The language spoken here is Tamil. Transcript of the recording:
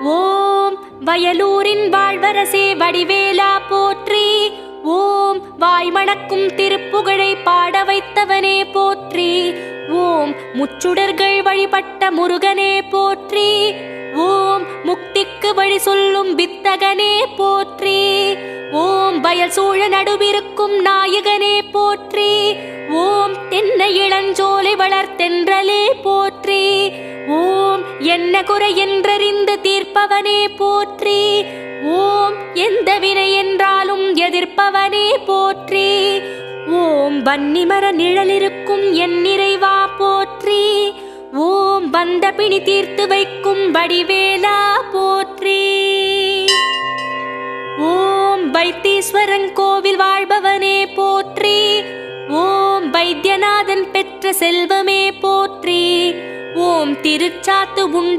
ஓம் வயலூரின் வாழ்வரசே வடிவேலா போற்றி. ஓம் வாய்மணக்கும் திருப்புகழை பாட வைத்தவனே போற்றி. ஓம் முச்சுடர்கள் வழிபட்ட முருகனே போற்றி. ஓம் முக்திக்கு வழி சொல்லும் வித்தகனே போற்றி. ஓம் வயல் சூழ நடுவிருக்கும் நாயகனே போற்றி. ஓம் தென்னை இளஞ்சோலை வளர்த்தென்றலே போற்றி. ஓம் என்ன குறை என்றறிந்து தீர்ப்பவனே போற்றி. ஓம் எந்த வினை என்றாலும் எதிர்ப்பவனே போற்றி. ஓம் வன்னிமர நிழலிருக்கும் என் நிறைவா போற்றி. ஓம் வந்த பிணி தீர்த்து வைக்கும் வடிவேலா போற்றி. ஓம் வைத்தீஸ்வரன் கோவில் வாழ்பவனே போற்றி. ஓம் வைத்தியநாதன் பெற்ற செல்வமே போற்றி. ஓம் திருச்சாத்து உண்டை